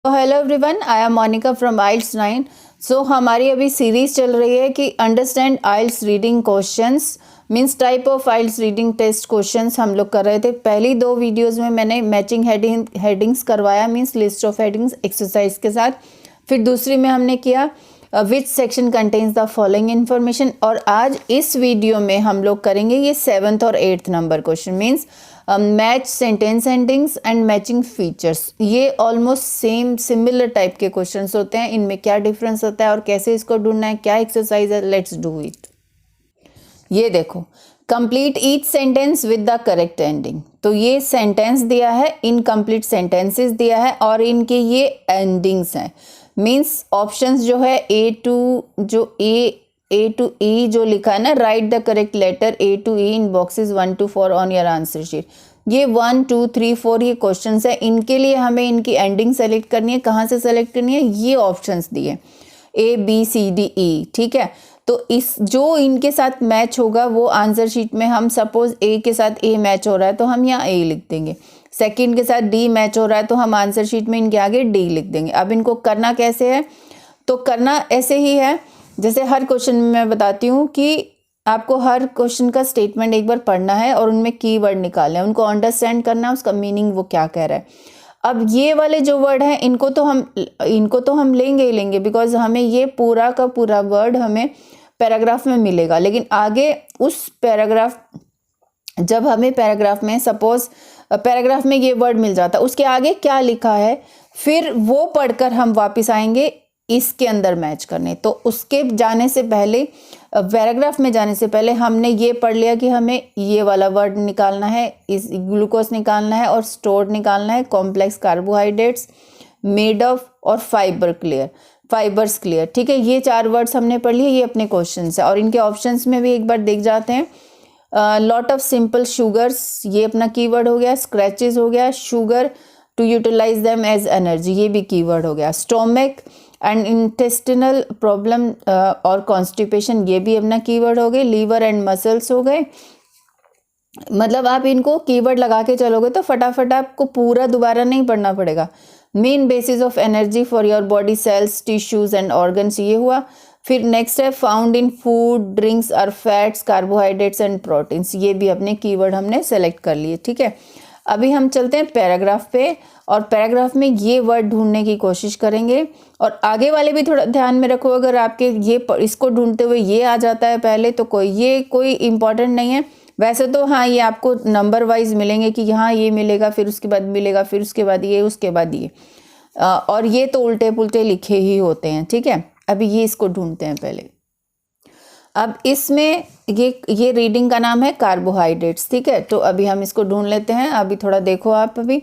तो hello everyone, I am Monica from IELTS 9। So हमारी अभी सीरीज चल रही है कि understand IELTS reading questions means type of IELTS reading test questions हम लोग कर रहे थे। पहली दो वीडियोस में मैंने मैचिंग हेडिंग्स करवाया means list of headings exercise के साथ। फिर दूसरी में हमने किया which section contains the following information. और आज इस वीडियो में हम लोग करेंगे ये 7th और 8th number question means match sentence endings and matching features. ये ऑलमोस्ट सेम सिमिलर टाइप के क्वेश्चंस होते हैं। इनमें क्या डिफरेंस होता है और कैसे इसको ढूंढना है, क्या एक्सरसाइज है, लेट्स डू इट। ये देखो, complete each sentence with the correct ending. तो ये सेंटेंस दिया है, इनकम्प्लीट सेंटेंसेस दिया है और इनके ये एंडिंग्स हैं। मीन्स ऑप्शंस जो है ए टू ई जो लिखा है ना, write the correct letter A to E in boxes 1 to 4 on your answer sheet. ये 1 2 3 4 ये क्वेश्चंस है। इनके लिए हमें इनकी एंडिंग सेलेक्ट करनी है। कहाँ से सेलेक्ट करनी है? ये ऑप्शंस दिए A B C D E, ठीक है। तो इस जो इनके साथ मैच होगा वो आंसर शीट में, हम सपोज ए के साथ ए मैच हो रहा है तो हम यहाँ ए लिख देंगे। सेकंड के साथ डी मैच हो रहा है तो हम आंसर शीट में इनके आगे डी लिख देंगे। अब इनको करना कैसे है? तो करना ऐसे ही है जैसे हर क्वेश्चन में मैं बताती हूँ कि आपको हर क्वेश्चन का स्टेटमेंट एक बार पढ़ना है और उनमें कीवर्ड निकालना है, उनको अंडरस्टैंड करना है, उसका मीनिंग वो क्या कह रहा है। अब ये वाले जो वर्ड हैं इनको तो हम लेंगे ही लेंगे बिकॉज हमें ये पूरा का पूरा वर्ड हमें पैराग्राफ में मिलेगा। लेकिन आगे उस पैराग्राफ, जब हमें पैराग्राफ में सपोज पैराग्राफ में ये वर्ड मिल जाता है, उसके आगे क्या लिखा है, फिर वो पढ़कर हम वापस आएंगे इसके अंदर मैच करने। तो उसके जाने से पहले, पैराग्राफ में जाने से पहले हमने ये पढ़ लिया कि हमें ये वाला वर्ड निकालना है, इस ग्लूकोज निकालना है और स्टोर्ड निकालना है, कॉम्प्लेक्स कार्बोहाइड्रेट्स, मेड ऑफ और फाइबर्स क्लियर, ठीक है। ये 4 वर्ड्स हमने पढ़ लिए, ये अपने क्वेश्चन है। और इनके ऑप्शंस में भी एक बार देख जाते हैं। लॉट ऑफ सिंपल शुगर्स, ये अपना कीवर्ड हो गया। स्क्रैचेस हो गया। Sugar to utilise them as energy, ये भी कीवर्ड हो गया। स्टोमक एंड इंटेस्टिनल प्रॉब्लम और कॉन्स्टिपेशन, ये भी अपना कीवर्ड हो गए। लीवर एंड मसल्स हो गए। मतलब आप इनको कीवर्ड लगा के चलोगे तो फटाफट आपको पूरा दोबारा नहीं पढ़ना पड़ेगा। Main basis of energy for your body cells, tissues and organs, ये हुआ। फिर नेक्स्ट है फाउंड इन फूड, ड्रिंक्स और फैट्स, कार्बोहाइड्रेट्स एंड प्रोटीन्स, ये भी अपने कीवर्ड हमने सेलेक्ट कर लिए, ठीक है। अभी हम चलते हैं पैराग्राफ पे और पैराग्राफ में ये वर्ड ढूंढने की कोशिश करेंगे। और आगे वाले भी थोड़ा ध्यान में रखो, अगर आपके ये इसको ढूंढते हुए ये आ जाता है पहले तो कोई इम्पॉर्टेंट नहीं है। वैसे तो हाँ, ये आपको नंबर वाइज मिलेंगे कि यहाँ ये मिलेगा, फिर उसके बाद मिलेगा, फिर उसके बाद ये, उसके बाद ये, और ये तो उल्टे पुल्टे लिखे ही होते हैं, ठीक है। अभी ये इसको ढूंढते हैं पहले। अब इसमें ये रीडिंग का नाम है कार्बोहाइड्रेट्स, ठीक है। तो अभी हम इसको ढूंढ लेते हैं। अभी थोड़ा देखो आप, अभी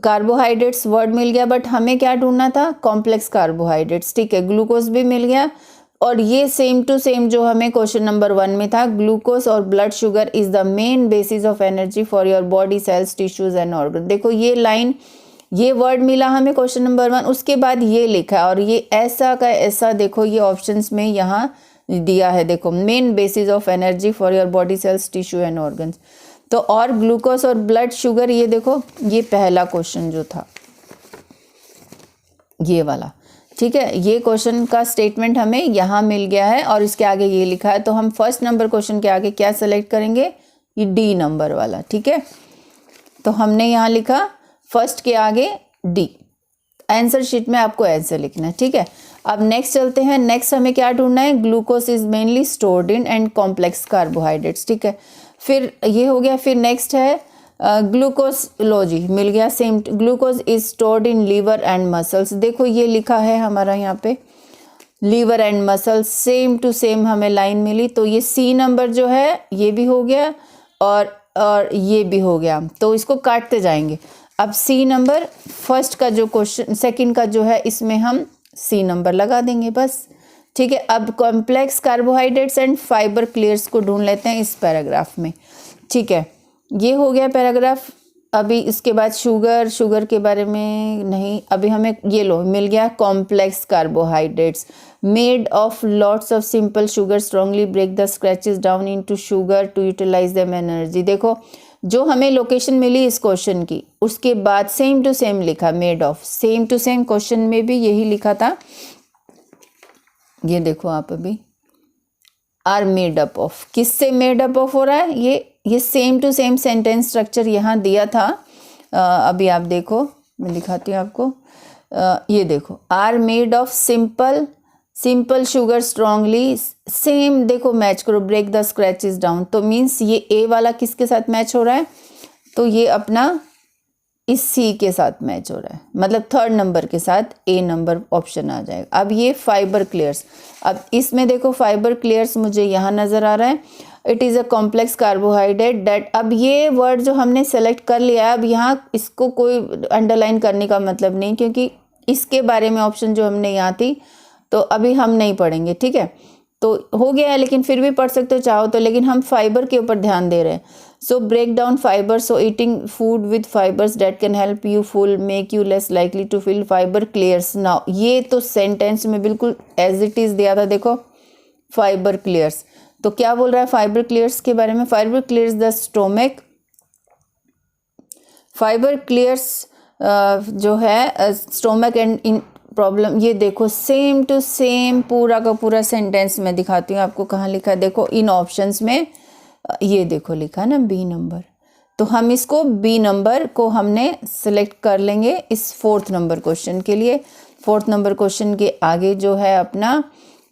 कार्बोहाइड्रेट्स वर्ड मिल गया, बट हमें क्या ढूंढना था? कॉम्प्लेक्स कार्बोहाइड्रेट्स, ठीक है। ग्लूकोज भी मिल गया और ये सेम टू सेम जो हमें क्वेश्चन नंबर 1 में था, ग्लूकोज और blood sugar is the main basis of energy for your body cells, tissues and organ. देखो ये लाइन, ये वर्ड मिला हमें क्वेश्चन नंबर 1, उसके बाद ये लिखा है और ये ऐसा का ऐसा, देखो ये ऑप्शंस में यहाँ दिया है। देखो main basis of energy for your body cells, tissue and organs. तो और ग्लूकोज और ब्लड शुगर, ये देखो ये पहला क्वेश्चन जो था ये वाला, ठीक है। ये क्वेश्चन का स्टेटमेंट हमें यहाँ मिल गया है और इसके आगे ये लिखा है। तो हम फर्स्ट नंबर क्वेश्चन के आगे क्या सेलेक्ट करेंगे? ये डी नंबर वाला, ठीक है। तो हमने यहाँ लिखा फर्स्ट के आगे डी। आंसर शीट में आपको आंसर लिखना है, ठीक है। अब नेक्स्ट चलते हैं। नेक्स्ट हमें क्या ढूंढना है? Glucose is mainly stored in and complex carbohydrates, ठीक है। फिर ये हो गया। फिर नेक्स्ट है ग्लूकोजलॉजी, मिल गया same. Glucose is stored in liver and muscles, देखो ये लिखा है हमारा यहाँ पे liver and muscles, same to same हमें लाइन मिली। तो ये सी नंबर जो है ये भी हो गया और ये भी हो गया, तो इसको काटते जाएंगे। अब सी नंबर फर्स्ट का जो क्वेश्चन, सेकंड का जो है, इसमें हम सी नंबर लगा देंगे बस, ठीक है। अब complex carbohydrates and fibre clears को ढूंढ लेते हैं इस पैराग्राफ में, ठीक है। ये हो गया पैराग्राफ। अभी इसके बाद शुगर के बारे में नहीं, अभी हमें ये लो मिल गया complex carbohydrates made of lots of simple sugar strongly break the scratches down into sugar to utilise them energy. देखो जो हमें लोकेशन मिली इस क्वेश्चन की, उसके बाद सेम टू सेम लिखा made of, same to same question में भी यही लिखा था। ये देखो आप अभी आर मेड अप ऑफ, किससे मेड अप ऑफ हो रहा है, ये same to same sentence structure यहाँ दिया था। अभी आप देखो, मैं दिखाती हूँ आपको। ये देखो are made of simple sugar strongly, same देखो मैच करो, ब्रेक द स्क्रैचेस डाउन, तो मीन्स ये ए वाला किसके साथ मैच हो रहा है, तो ये अपना इस सी के साथ मैच हो रहा है, मतलब थर्ड नंबर के साथ ए नंबर ऑप्शन आ जाएगा। अब ये फाइबर क्लियर्स, अब इसमें देखो फाइबर क्लियर्स मुझे यहाँ नज़र आ रहा है, it is a complex carbohydrate date, अब ये वर्ड जो हमने सेलेक्ट कर लिया है, अब यहाँ इसको कोई अंडरलाइन करने का मतलब नहीं, क्योंकि इसके बारे में ऑप्शन जो हमने यहाँ थी तो अभी हम नहीं पढ़ेंगे, ठीक है, तो हो गया है, लेकिन फिर भी पढ़ सकते हो चाहो तो, लेकिन हम फाइबर के ऊपर ध्यान दे रहे हैं। So break down fibre, so eating food with fibres that can help you full, make you less likely to feel, fibre clears. Now ये तो सेंटेंस में बिल्कुल एज इट इज़ दिया था, देखो फाइबर क्लियर्स, तो क्या बोल रहा है फाइबर क्लियर्स के बारे में, fibre clears the stomach, fibre clears जो है स्टोमक एंड इन प्रॉब्लम, ये देखो सेम टू सेम पूरा का पूरा सेंटेंस मैं दिखाती हूँ आपको कहाँ लिखा है, देखो इन ऑप्शंस में ये देखो लिखा है ना बी नंबर, तो हम इसको बी नंबर को हमने सेलेक्ट कर लेंगे इस फोर्थ नंबर क्वेश्चन के लिए। फोर्थ नंबर क्वेश्चन के आगे जो है अपना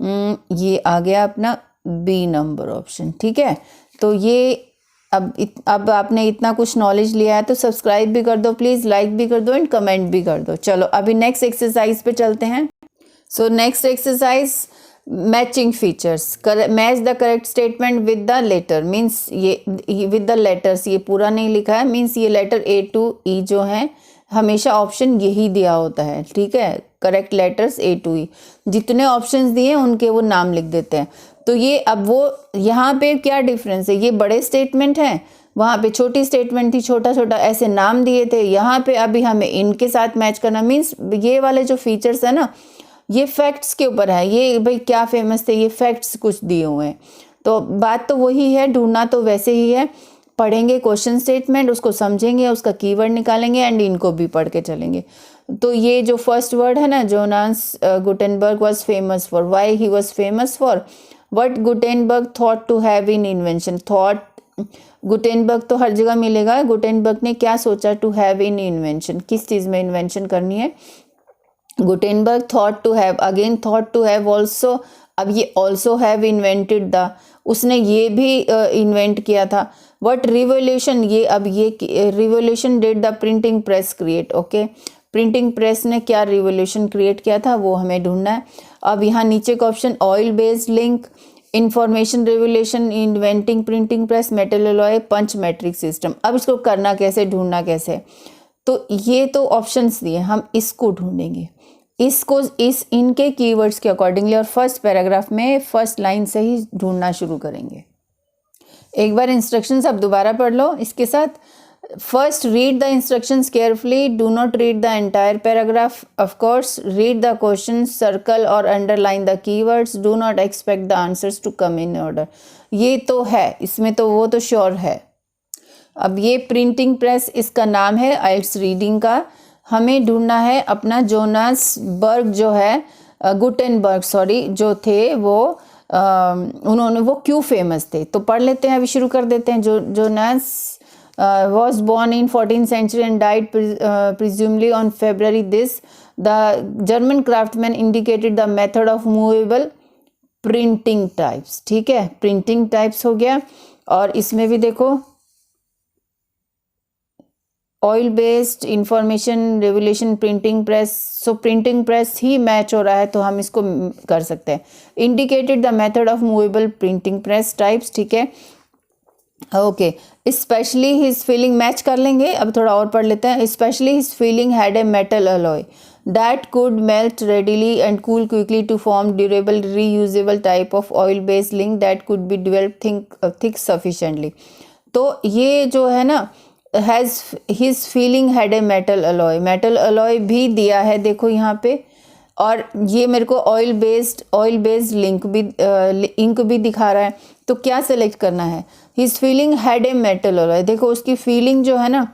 ये आ गया अपना बी नंबर ऑप्शन, ठीक है। तो ये अब आपने इतना कुछ नॉलेज लिया है तो सब्सक्राइब भी कर दो प्लीज़, लाइक भी कर दो एंड कमेंट भी कर दो। चलो अभी नेक्स्ट एक्सरसाइज पे चलते हैं। So next exercise matching features, match the correct statement with the letter, means ये विद द लेटर्स, ये पूरा नहीं लिखा है, मीन्स ये लेटर ए टू ई जो है हमेशा ऑप्शन यही दिया होता है, ठीक है, करेक्ट लेटर्स ए टू ई, जितने ऑप्शंस दिए उनके वो नाम लिख देते हैं। तो ये अब वो यहाँ पे क्या डिफरेंस है, ये बड़े स्टेटमेंट हैं, वहाँ पे छोटी स्टेटमेंट थी, छोटा छोटा ऐसे नाम दिए थे, यहाँ पे अभी हमें इनके साथ मैच करना, मीन्स ये वाले जो फीचर्स है ना ये फैक्ट्स के ऊपर है, ये भाई क्या फेमस थे, ये फैक्ट्स कुछ दिए हुए हैं, तो बात तो वही है, ढूंढना तो वैसे ही है, पढ़ेंगे क्वेश्चन स्टेटमेंट, उसको समझेंगे, उसका कीवर्ड निकालेंगे एंड इनको भी पढ़ के चलेंगे। तो ये जो फर्स्ट वर्ड है ना, Jonas Gutenberg was famous for, why he was famous for, what Gutenberg thought to have in invention, thought Gutenberg तो हर जगह मिलेगा, गुटेनबर्ग ने क्या सोचा टू हैव इन इन्वेंशन, किस चीज़ में इन्वेंशन करनी है, Gutenberg thought to have, again thought to have also, अब ये ऑल्सो हैव इन्वेंटेड द, उसने ये भी इन्वेंट किया था। व्हाट रिवोल्यूशन, ये अब ये revolution did the printing press create, okay, printing press ने क्या रिवोल्यूशन क्रिएट किया था वो हमें ढूंढना है। अब यहाँ नीचे का option oil based link, information revolution, inventing printing press, metal alloy, punch matric system. अब इसको करना कैसे, ढूंढना कैसे, तो ये तो ऑप्शंस दिए, हम इसको ढूंढेंगे, इसको इनके कीवर्ड्स के अकॉर्डिंगली, और फर्स्ट पैराग्राफ में फर्स्ट लाइन से ही ढूंढना शुरू करेंगे। एक बार इंस्ट्रक्शंस आप दोबारा पढ़ लो इसके साथ। First read the instructions carefully, do not read the entire paragraph, of course read the question, circle or underline the keywords, do not expect the answers to come in order. ये तो है, इसमें तो वो तो श्योर है। अब ये प्रिंटिंग प्रेस इसका नाम है आइल्स रीडिंग का, हमें ढूंढना है अपना जोनास बर्ग जो है, गुटेनबर्ग सॉरी जो थे वो उन्होंने वो क्यों फेमस थे, तो पढ़ लेते हैं, अभी शुरू कर देते हैं। Jonas was born in 14th century and died presumably on February this. The German craftsman indicated the method of movable printing types, ठीक है, प्रिंटिंग टाइप्स हो गया। और इसमें भी देखो oil based information revolution printing press, so printing press ही match हो रहा है तो हम इसको कर सकते हैं। Indicated the method of movable printing press types, ठीक है, okay. Specially his feeling match कर लेंगे, अब थोड़ा और पढ़ लेते हैं। Specially his feeling had a metal alloy that could melt readily and cool quickly to form durable reusable type of oil based link that could be develop thick sufficiently. तो ये जो है ना, has his feeling had a metal alloy भी दिया है, देखो यहाँ पे, और ये मेरे को ऑयल बेस्ड लिंक भी इंक भी दिखा रहा है, तो क्या सेलेक्ट करना है, his feeling had a metal alloy, देखो उसकी फीलिंग जो है ना,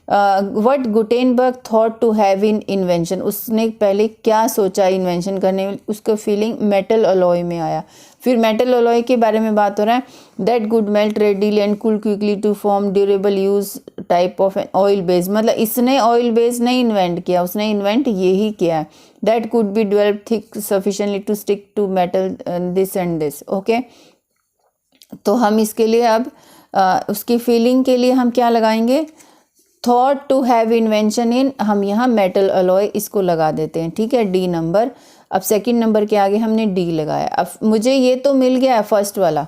what Gutenberg thought to have in invention, उसने पहले क्या सोचा इन्वेंशन करने में, उसका फीलिंग मेटल अलॉय में आया। फिर मेटल अलॉय के बारे में बात हो रहा है, that good melt readily and cool quickly to form durable use type of an oil base, मतलब इसने ऑयल बेस नहीं इन्वेंट किया, उसने इन्वेंट यही किया है। That could be develop thick sufficiently to stick to metal this and this, okay. तो हम इसके लिए अब उसकी फीलिंग के लिए हम क्या लगाएंगे, थॉट टू हैव इन्वेंशन इन, हम यहाँ मेटल अलॉय इसको लगा देते हैं, ठीक है, डी नंबर। अब सेकंड नंबर के आगे हमने डी लगाया। अब मुझे ये तो मिल गया है फर्स्ट वाला,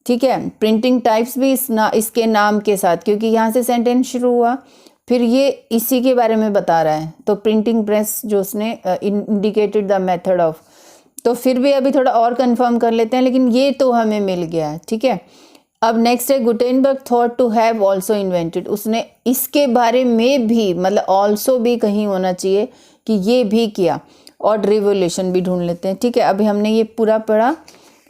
ठीक है, प्रिंटिंग टाइप्स भी इसके नाम के साथ, क्योंकि यहाँ से सेंटेंस शुरू हुआ, फिर ये इसी के बारे में बता रहा है। तो प्रिंटिंग प्रेस जो उसने इंडिकेटेड द मेथड ऑफ, तो फिर भी अभी थोड़ा और कंफर्म कर लेते हैं, लेकिन ये तो हमें मिल गया है, ठीक है। अब नेक्स्ट है Gutenberg thought to have also invented, उसने इसके बारे में भी, मतलब ऑल्सो भी कहीं होना चाहिए कि ये भी किया, और रिवोल्यूशन भी ढूंढ लेते हैं, ठीक है। अभी हमने ये पूरा पढ़ा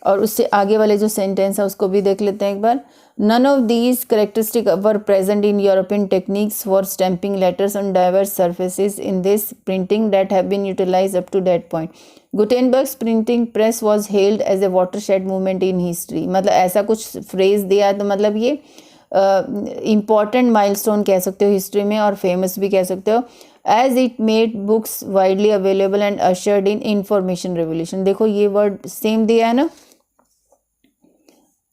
और उससे आगे वाले जो सेंटेंस है उसको भी देख लेते हैं एक बार। None of these characteristic were present in European techniques for stamping letters on diverse surfaces in this printing that have been utilised up to that point. Gutenberg's printing press was held as a watershed movement in history, मतलब ऐसा कुछ phrase दिया, तो मतलब ये important milestone कह सकते हो हिस्ट्री में, और फेमस भी कह सकते हो, as it made books widely available and ushered in information revolution. देखो ये वर्ड सेम दिया है ना,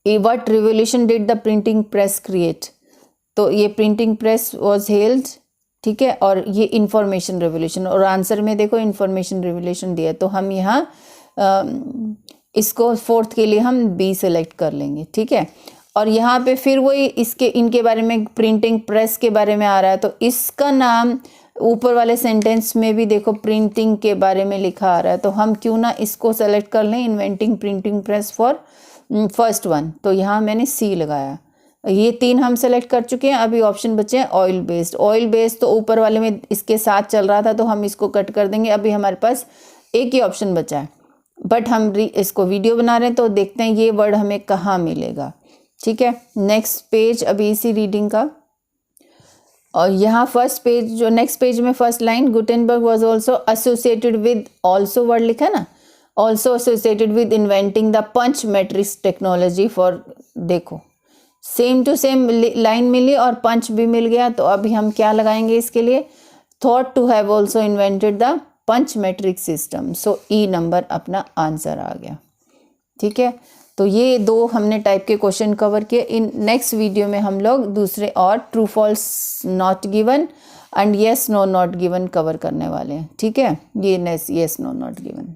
what revolution did the printing press create, तो ये प्रिंटिंग प्रेस वॉज हेल्ड, ठीक है, और ये इंफॉर्मेशन रेवोल्यूशन, और आंसर में देखो इंफॉर्मेशन रेवोल्यूशन दिया, तो हम यहाँ इसको फोर्थ के लिए हम बी सेलेक्ट कर लेंगे, ठीक है। और यहाँ पे फिर वही इनके बारे में प्रिंटिंग प्रेस के बारे में आ रहा है, तो इसका नाम ऊपर वाले सेंटेंस में भी देखो प्रिंटिंग के बारे में लिखा आ रहा है, तो हम क्यों ना इसको सेलेक्ट कर लें, inventing printing press for first one, तो यहाँ मैंने सी लगाया। ये तीन हम सेलेक्ट कर चुके हैं, अभी ऑप्शन बचे हैं ऑयल बेस्ड। ऑयल बेस्ड तो ऊपर वाले में इसके साथ चल रहा था, तो हम इसको कट कर देंगे, अभी हमारे पास एक ही ऑप्शन बचा है, बट हम इसको वीडियो बना रहे हैं तो देखते हैं ये वर्ड हमें कहाँ मिलेगा, ठीक है। नेक्स्ट पेज अभी इसी रीडिंग का, और यहाँ फर्स्ट पेज जो नेक्स्ट पेज में first line, Gutenberg was also associated with, also word लिखा ना, also associated with inventing the punch matrix technology for, देखो सेम टू सेम लाइन मिली और पंच भी मिल गया, तो अभी हम क्या लगाएंगे इसके लिए, thought to have also invented the punch matric system, so E number अपना आंसर आ गया, ठीक है। तो ये दो हमने टाइप के क्वेश्चन कवर किए। इन नेक्स्ट वीडियो में हम लोग दूसरे और true false not given and yes no not given cover करने वाले हैं, ठीक है, ये येस नो नॉट गिवन।